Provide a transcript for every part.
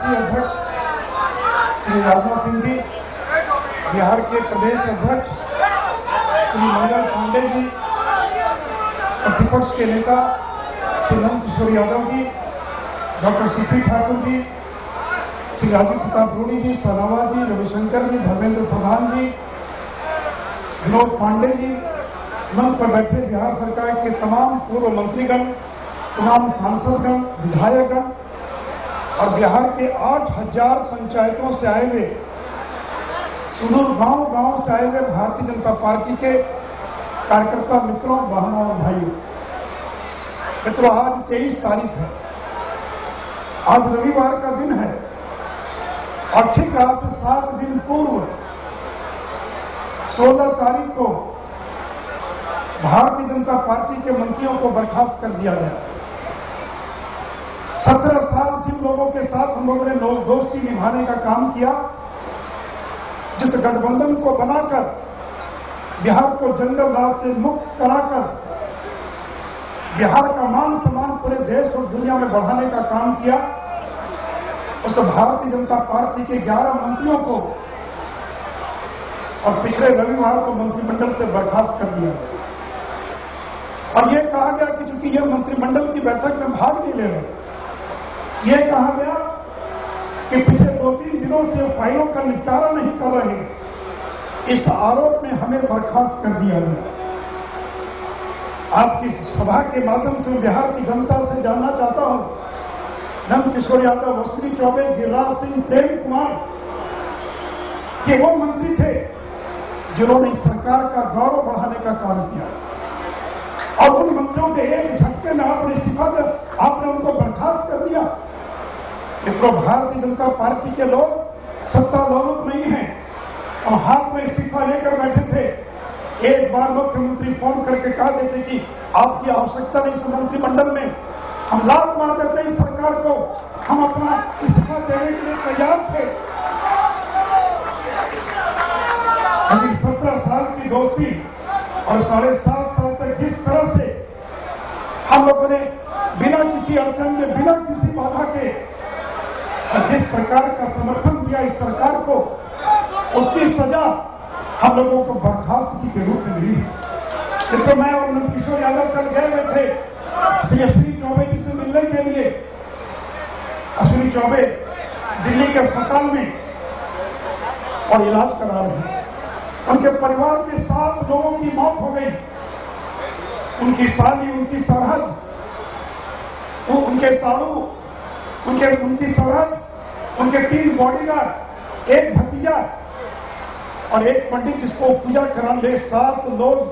राष्ट्रीय अध्यक्ष श्री राजनाथ सिंह जी, बिहार के प्रदेश अध्यक्ष श्री मंगल पांडे जी, प्रतिपक्ष के नेता श्री नंद किशोर यादव जी, डॉक्टर सीपी ठाकुर जी, श्री राजीव प्रताप रूडी जी, सनावा जी, रविशंकर जी, धर्मेंद्र प्रधान जी, विनोद पांडे जी, मंच पर बैठे बिहार सरकार के तमाम पूर्व मंत्रीगण, तमाम सांसदगण, विधायकगण और बिहार के 8000 पंचायतों से आए हुए, सुदूर गांव-गांव से आए हुए भारतीय जनता पार्टी के कार्यकर्ता मित्रों, बहनों और भाइयों। मित्रों, आज 23 तारीख है, आज रविवार का दिन है और ठीक आज से 7 दिन पूर्व 16 तारीख को भारतीय जनता पार्टी के मंत्रियों को बर्खास्त कर दिया गया। 17 साल जिन लोगों के साथ हम लोगों ने दोस्ती निभाने का काम किया, जिस गठबंधन को बनाकर बिहार को जंगल राज से मुक्त कराकर बिहार का मान सम्मान पूरे देश और दुनिया में बढ़ाने का काम किया, उस भारतीय जनता पार्टी के 11 मंत्रियों को और पिछले रविवार को मंत्रिमंडल से बर्खास्त कर दिया और यह कहा गया कि चूंकि यह मंत्रिमंडल की बैठक में भाग नहीं ले रहे, यह कहा गया कि पिछले 2-3 दिनों से फाइलों का निपटारा नहीं कर रहे, इस आरोप में हमें बर्खास्त कर दिया गया। आपकी सभा के माध्यम से बिहार की जनता से जानना चाहता हूं, नंद किशोर यादव, अश्विनी चौबे, गिरिराज सिंह, प्रेम कुमार, ये वो मंत्री थे जिन्होंने इस सरकार का गौरव बढ़ाने का काम किया और उन मंत्रियों के एक झटके में आपने इस्तीफा दिया, आपने उनको बर्खास्त कर दिया। मित्रों, भारतीय जनता पार्टी के लोग सत्तालोलुप नहीं हैं और हाथ में इस्तीफा लेकर बैठे थे। एक बार मुख्यमंत्री फोन करके कह देते कि आपकी आवश्यकता नहीं इस मंत्रिमंडल में, हम लात मार देते इस सरकार को, हम अपना इस्तीफा देने के लिए तैयार थे। लेकिन 17 साल की दोस्ती और 7.5 साल तक जिस तरह से हम लोगों ने बिना किसी अड़चन में, बिना किसी बाधा के और जिस प्रकार का समर्थन दिया इस सरकार को, उसकी सजा हम लोगों को बर्खास्तगी के रूप में मिली। तो मैं और नंद किशोर यादव कल गए हुए थे श्री अश्विनी चौबे जी से मिलने के लिए। अश्विनी चौबे दिल्ली के अस्पताल में और इलाज करा रहे हैं। उनके परिवार के 7 लोगों की मौत हो गई, उनकी साली, उनकी सरहद, उनके साड़ू, उनकी सरहद, उनके 3 बॉडीगार्ड, एक भतीजा और एक पंडित जिसको पूजा कराने ले 7 लोग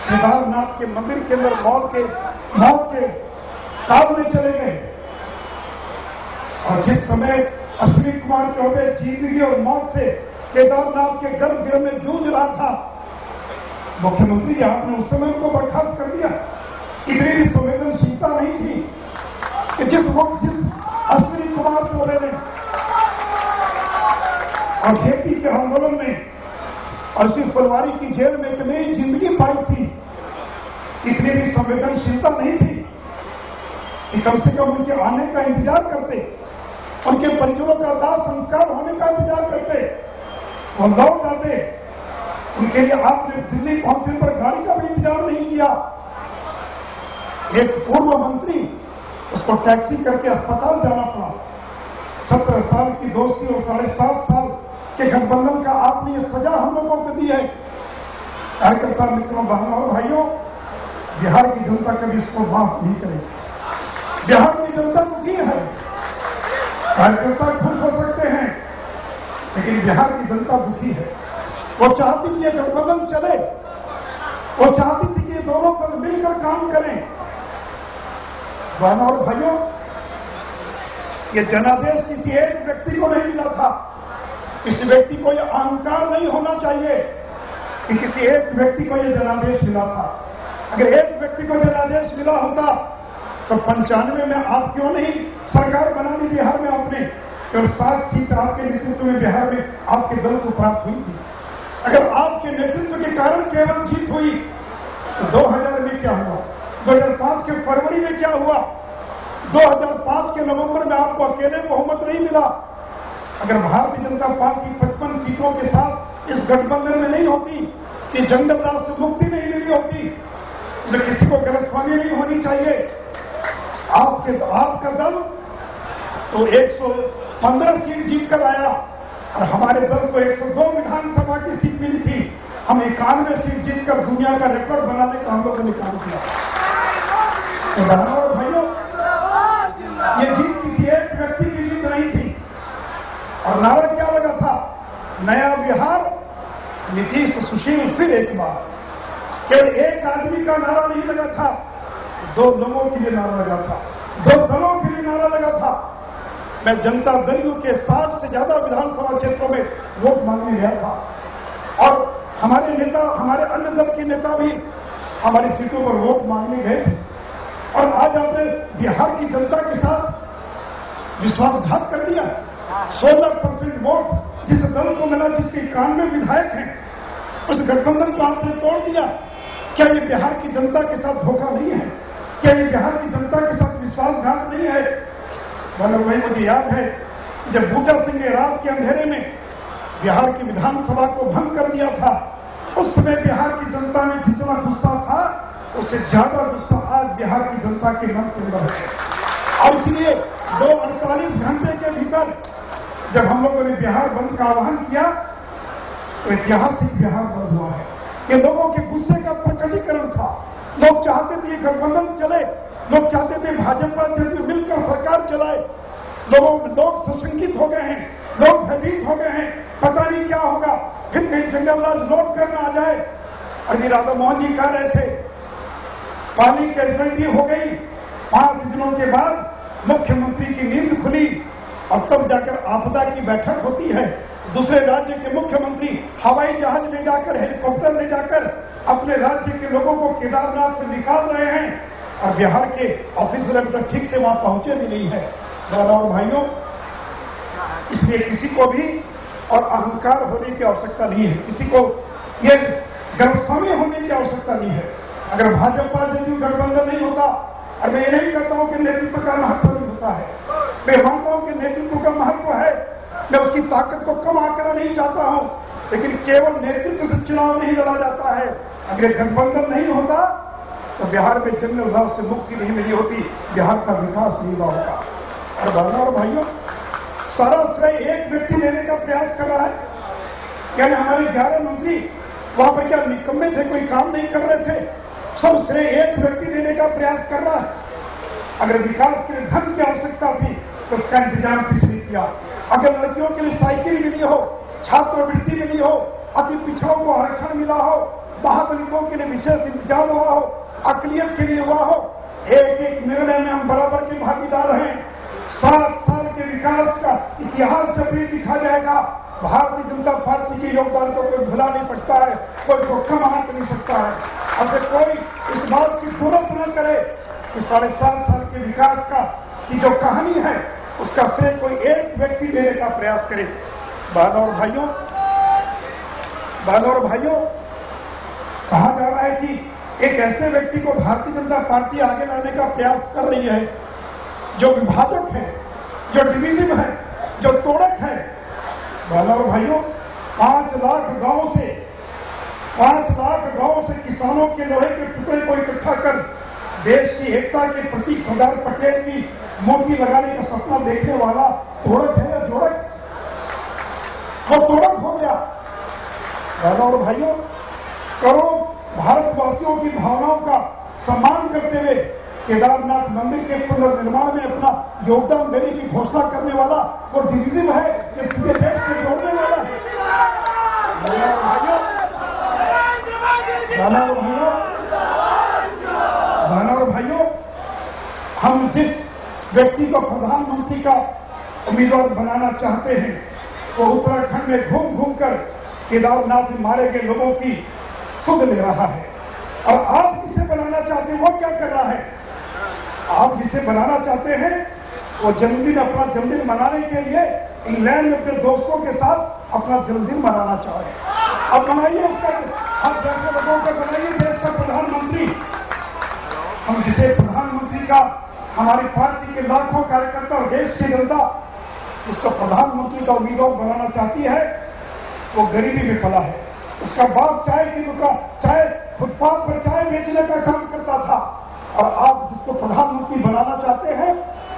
केदारनाथ के मंदिर के अंदर मौत के काल में चले गए। और जिस समय अश्विनी कुमार चौबे जिंदगी और मौत से केदारनाथ के गर्भगृह में जूझ रहा था, मुख्यमंत्री जी आपने उस समय उनको बर्खास्त कर दिया। इतनी भी संवेदनशीलता नहीं थी कि जिस अश्विनी कुमार चौबे ने और जेपी के आंदोलन में और इसी फुलवारी की जेल में एक नई जिंदगी पाई थी, इतनी भी संवेदनशीलता नहीं थी कि कम से कम उनके आने का इंतजार करते, उनके परिजनों का दाह संस्कार होने का इंतजार करते, वो लौट आते। उनके लिए आपने दिल्ली पहुंचने पर गाड़ी का भी इंतजाम नहीं किया। एक पूर्व मंत्री, उसको टैक्सी करके अस्पताल जाना पड़ा। 17 साल की दोस्ती और 7.5 साल के गठबंधन का आपने ये सजा हम लोगों को दी है। कार्यकर्ता मित्रों, बहनों और भाइयों, बिहार की जनता कभी इसको माफ नहीं करेगी। बिहार की जनता दुखी है। कार्यकर्ता खुश हो सकते हैं, लेकिन बिहार की जनता दुखी है। वो चाहती थी ये गठबंधन चले, वो चाहती थी कि ये दोनों दल मिलकर काम करें। बहनों और भाइयों, ये जनादेश किसी एक व्यक्ति को नहीं मिला था। किसी व्यक्ति को यह अहंकार नहीं होना चाहिए कि किसी एक व्यक्ति को यह जनादेश मिला था। अगर एक व्यक्ति को जनादेश मिला होता तो 95 में आप क्यों नहीं सरकार बना ली बिहार में आपने? केवल 7 सीट आपके नेतृत्व में बिहार में आपके दल को प्राप्त हुई थी। अगर आपके नेतृत्व के कारण केवल जीत हुई तो 2000 में क्या हुआ, 2005 के फरवरी में क्या हुआ, 2005 के नवंबर में आपको अकेले बहुमत नहीं मिला। अगर भारतीय जनता पार्टी 55 सीटों के साथ इस गठबंधन में नहीं होती तो जंगल राज से मुक्ति नहीं मिली होती। इसे किसी को गलतफहमी नहीं होनी चाहिए। आपका दल तो 115 सीट जीत कर आया और हमारे दल को 102 विधानसभा की सीट मिली थी। हम 91 सीट जीतकर दुनिया का रिकॉर्ड बनाने का हम लोगों ने काम किया। तो बहनों और भाइयों, ये जीत किसी एक व्यक्ति की जीत नहीं थी। और नारा क्या लगा था? नया बिहार, नीतीश सुशील फिर एक बार। केवल एक आदमी का नारा नहीं लगा था, 2 लोगों के लिए नारा लगा था, 2 दलों के लिए नारा लगा था। मैं जनता दल के 60 से ज्यादा विधानसभा क्षेत्रों में वोट मांगने गया था और हमारे नेता, हमारे अन्य दल के नेता भी हमारी सीटों पर वोट मांगने गए थे। और आज आपने बिहार की जनता के साथ विश्वासघात कर दिया। 16% वोट जिस दल को मिला, जिसके 91 विधायक हैं, उस गठबंधन को आपने तोड़ दिया। क्या ये बिहार की जनता के साथ धोखा नहीं है? क्या ये बिहार की जनता के साथ विश्वासघात नहीं है? भाई, मुझे याद है जब बूटा सिंह ने रात के अंधेरे में बिहार की विधानसभा को भंग कर दिया था, उस समय बिहार की जनता में जितना गुस्सा था, उससे ज्यादा गुस्सा आज बिहार की जनता के मन के अंदर है। और इसलिए 48 घंटे के भीतर जब हम लोगों ने बिहार बंद का आह्वान किया तो ऐतिहासिक बिहार बंद हुआ है। ये लोगों के गुस्से का प्रकटीकरण था। लोग चाहते थे ये गठबंधन चले, लोग चाहते थे भाजपा जदयू मिलकर सरकार चलाए। लोग सशंकित हो गए हैं, लोग भयभीत हो गए हैं, पता नहीं क्या होगा, फिर कहीं जंगल राज लौट कर ना आ जाए। अभी राधा मोहन जी कह रहे थे पानी कैजुअलिटी हो गई, 5 दिनों के बाद मुख्यमंत्री की नींद खुली और तब जाकर आपदा की बैठक होती है। दूसरे राज्य के मुख्यमंत्री हवाई जहाज ले जाकर, हेलीकॉप्टर ले जाकर अपने राज्य के लोगों को केदारनाथ से निकाल रहे हैं और बिहार के ऑफिसर अभी तक ठीक से वहां पहुंचे भी नहीं है। दादा और भाइयों, इसलिए किसी को भी और अहंकार होने की आवश्यकता नहीं है, किसी को ये गलतफहमी होने की आवश्यकता नहीं है। अगर भाजपा जदयू गठबंधन नहीं होता, और मैं ये नहीं कहता हूं कि नेतृत्व का महत्व नहीं होता है, मैं मानता हूं कि नेतृत्व का महत्व है, मैं उसकी ताकत को कम आकर नहीं चाहता हूं, लेकिन केवल नेतृत्व से चुनाव नहीं लड़ा जाता है। अगर गठबंधन नहीं होता तो बिहार में जंगल राज से मुक्ति नहीं मिली होती, बिहार का विकास नहीं हुआ होता। और बहनों और भाइयों, सारा श्रेय एक व्यक्ति लेने का प्रयास कर रहा है। यानी हमारे 11 मंत्री वहां पर क्या निकम्मे थे, कोई काम नहीं कर रहे थे? सब श्रेय एक व्यक्ति देने का प्रयास कर रहा है। अगर विकास के लिए धन की आवश्यकता थी तो उसका इंतजाम किसने किया? अगर लड़कियों के लिए साइकिल मिली हो, छात्रवृत्ति मिली हो, अति पिछड़ों को आरक्षण मिला हो, महादलितों के लिए विशेष इंतजाम हुआ हो, अकलियत के लिए हुआ हो, एक एक निर्णय में हम बराबर के भागीदार हैं। 7 साल के विकास का इतिहास जब भी लिखा जाएगा, भारतीय जनता पार्टी के योगदान को कोई भुला नहीं सकता है, कोई इसको कम आंक नहीं सकता है। अब से कोई इस बात की जरूरत न करे कि 7.5 साल के विकास का की जो कहानी है उसका श्रेय कोई एक व्यक्ति देने का प्रयास करे। बहनों और भाइयों, कहा जा रहा है कि एक ऐसे व्यक्ति को भारतीय जनता पार्टी आगे लाने का प्रयास कर रही है जो विभाजक है, जो डिविजिव है, जो तोड़क है। बहनों और भाइयों, 5 लाख गांव से किसानों के लोहे के टुकड़े को इकट्ठा कर देश की एकता के प्रतीक सरदार पटेल की मूर्ति लगाने का सपना देखने वाला तोड़क है या जोड़क? वो तोड़क हो गया। बहनों और भाइयों, करोड़ों भारतवासियों की भावनाओं का सम्मान करते हुए केदारनाथ मंदिर के पुनर्निर्माण में अपना योगदान देने की घोषणा करने वाला वो डिविजिव है, ये सीधे देश को जोड़ने वाला है। बहनों और भाइयों, हम जिस व्यक्ति को प्रधानमंत्री का उम्मीदवार बनाना चाहते हैं वो उत्तराखंड में घूम घूम कर केदारनाथ में मारे गए लोगों की सुध ले रहा है। और आप जिसे बनाना चाहते हैं वो क्या कर रहा है? आप जिसे बनाना चाहते हैं वो जन्मदिन, अपना जन्मदिन मनाने के लिए इंग्लैंड में अपने दोस्तों के साथ अपना जन्मदिन मनाना चाह रहे हैं। अब बनाइए उसका, आप जैसे लोगों को बनाइए देश का प्रधानमंत्री। हम जिसे प्रधानमंत्री का हमारी पार्टी के लाखों कार्यकर्ता और देश की जनता जिसको प्रधानमंत्री का उम्मीदवार बनाना चाहती है, वो गरीबी में पला है। उसका बाप चाय की दुकान, चाय फुटपाथ पर चाय बेचने का काम करता था, और आप जिसको प्रधानमंत्री बनाना चाहते हैं,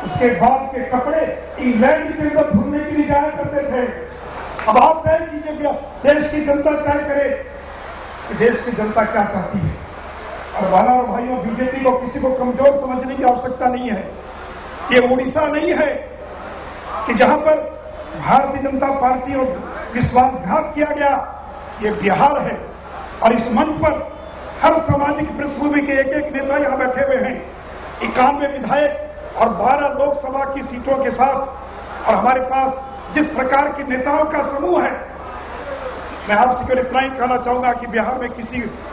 उसके बाप के कपड़े इंग्लैंड के अंदर धुलने के लिए जाया करते थे। अब आप तय कीजिए, देश की जनता तय करे कि देश की जनता क्या चाहती है। और बहनों और भाइयों, बीजेपी को किसी को कमजोर समझने की आवश्यकता नहीं है। ये उड़ीसा नहीं है कि जहां पर भारतीय जनता पार्टी और विश्वासघात किया गया, ये बिहार है। और इस मंच पर हर सामाजिक पृष्ठभूमि के एक एक नेता यहाँ बैठे हुए हैं। 91 विधायक और 12 लोकसभा की सीटों के साथ, और हमारे पास जिस प्रकार के नेताओं का समूह है, मैं आपसे केवल इतना ही कहना चाहूंगा कि बिहार में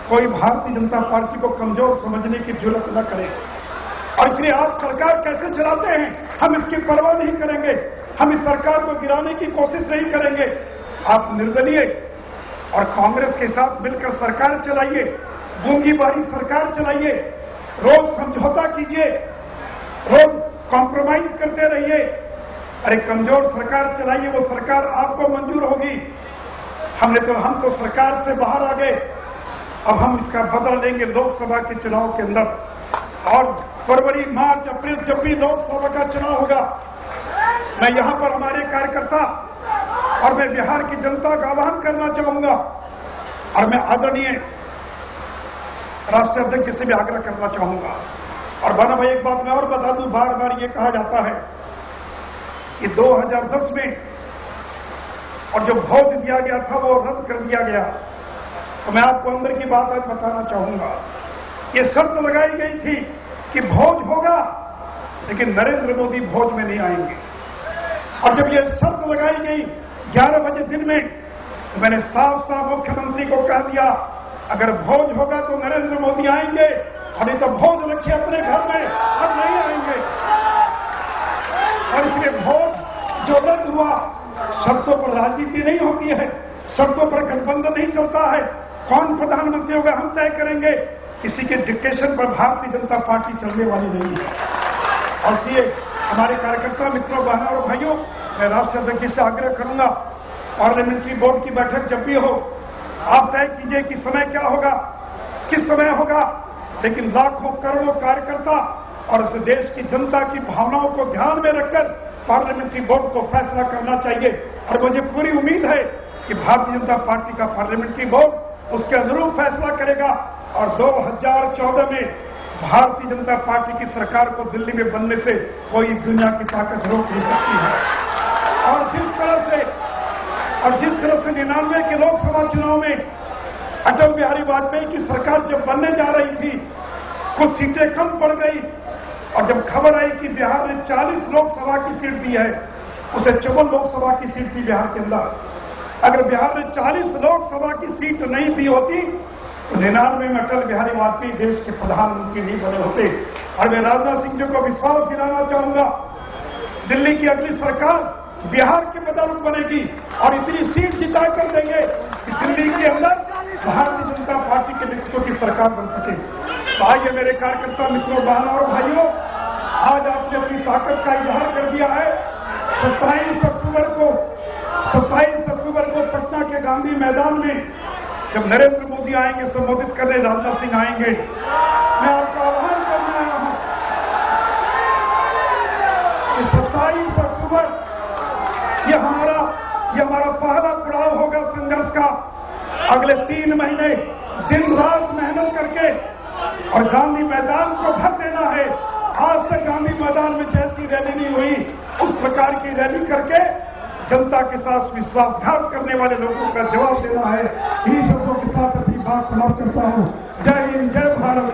कोई भारतीय जनता पार्टी को कमजोर समझने की जरूरत न करे। और इसलिए आप सरकार कैसे चलाते हैं, हम इसकी परवाह नहीं करेंगे। हम इस सरकार को गिराने की कोशिश नहीं करेंगे। आप निर्दलीय और कांग्रेस के साथ मिलकर सरकार चलाइए, गूंगी बारी सरकार चलाइए, रोज समझौता कीजिए, रोज कॉम्प्रोमाइज करते रहिए। अरे कमजोर सरकार चलाइए, वो सरकार आपको मंजूर होगी। हम तो सरकार से बाहर आ गए। अब हम इसका बदला लेंगे लोकसभा के चुनाव के अंदर, और फरवरी, मार्च, अप्रैल जब भी लोकसभा का चुनाव होगा, मैं यहां पर हमारे कार्यकर्ता और मैं बिहार की जनता का आह्वान करना चाहूंगा, और मैं आदरणीय राष्ट्रीय अध्यक्ष से भी आग्रह करना चाहूंगा। और बना भाई, एक बात मैं और बता दूं, बार बार ये कहा जाता है कि 2010 में और जो भोज दिया गया था वो रद्द कर दिया गया। तो मैं आपको अंदर की बात आज बताना चाहूंगा। ये शर्त लगाई गई थी कि भोज होगा, लेकिन नरेंद्र मोदी भोज में नहीं आएंगे। और जब ये शर्त लगाई गई 11 बजे दिन में, तो मैंने साफ साफ मुख्यमंत्री को कह दिया, अगर भोज होगा तो नरेंद्र मोदी आएंगे, और नहीं तो भोज रखिए अपने घर में, अब नहीं आएंगे। और इसलिए भोज जो रद्द हुआ, शर्तों पर राजनीति नहीं होती है, शर्तों पर गठबंधन नहीं चलता है। कौन प्रधानमंत्री होगा हम तय करेंगे। किसी के डिक्टेशन पर भारतीय जनता पार्टी चलने वाली नहीं है। और इसलिए हमारे कार्यकर्ता मित्रों, बहनों और भाइयों, मैं राष्ट्रीय अध्यक्ष से आग्रह करूंगा, पार्लियामेंट्री बोर्ड की बैठक जब भी हो, आप तय कीजिए कि समय क्या होगा, किस समय होगा, लेकिन लाखों करोड़ों कार्यकर्ता और इस देश की जनता की भावनाओं को ध्यान में रखकर पार्लियामेंट्री बोर्ड को फैसला करना चाहिए। और मुझे पूरी उम्मीद है कि भारतीय जनता पार्टी का पार्लियामेंट्री बोर्ड उसके अनुरूप फैसला करेगा, और 2014 में भारतीय जनता पार्टी की सरकार को दिल्ली में बनने से कोई दुनिया की ताकत रोक नहीं सकती है। और जिस तरह से 99 के लोकसभा चुनाव में अटल बिहारी वाजपेयी की सरकार जब बनने जा रही थी, कुछ सीटें कम पड़ गई, और जब खबर आई कि बिहार ने 40 लोकसभा की सीट दी है, उसे 54 लोकसभा की सीट थी बिहार के अंदर। अगर बिहार ने 40 लोकसभा की सीट नहीं दी होती, तो 99 में अटल बिहारी वाजपेयी देश के प्रधानमंत्री नहीं बने होते। और मैं राजनाथ सिंह जी को विश्वास दिलाना चाहूंगा, दिल्ली की अगली सरकार बिहार के बदौलत बनेगी, और इतनी सीट जिता कर देंगे कि दिल्ली के अंदर भारतीय जनता पार्टी के नेतृत्व की सरकार बन सके। तो आइए मेरे कार्यकर्ता मित्रों, बहनों और भाइयों, आज आपने अपनी ताकत का इजहार कर दिया है। 27 अक्टूबर को पटना के गांधी मैदान में जब नरेंद्र मोदी आएंगे, संबोधित करने राजनाथ सिंह आएंगे, मैं आपका आह्वान करने आया हूं कि 27 अक्टूबर ये हमारा पहला पड़ाव होगा संघर्ष का। अगले 3 महीने दिन रात मेहनत करके और गांधी मैदान को भर देना है। आज तक गांधी मैदान में जैसी रैली नहीं हुई, उस प्रकार की रैली करके जनता के साथ विश्वासघात करने वाले लोगों का जवाब देना है। इन्हीं शब्दों के साथ अपनी बात समाप्त करता हूँ। जय हिंद, जय भारत।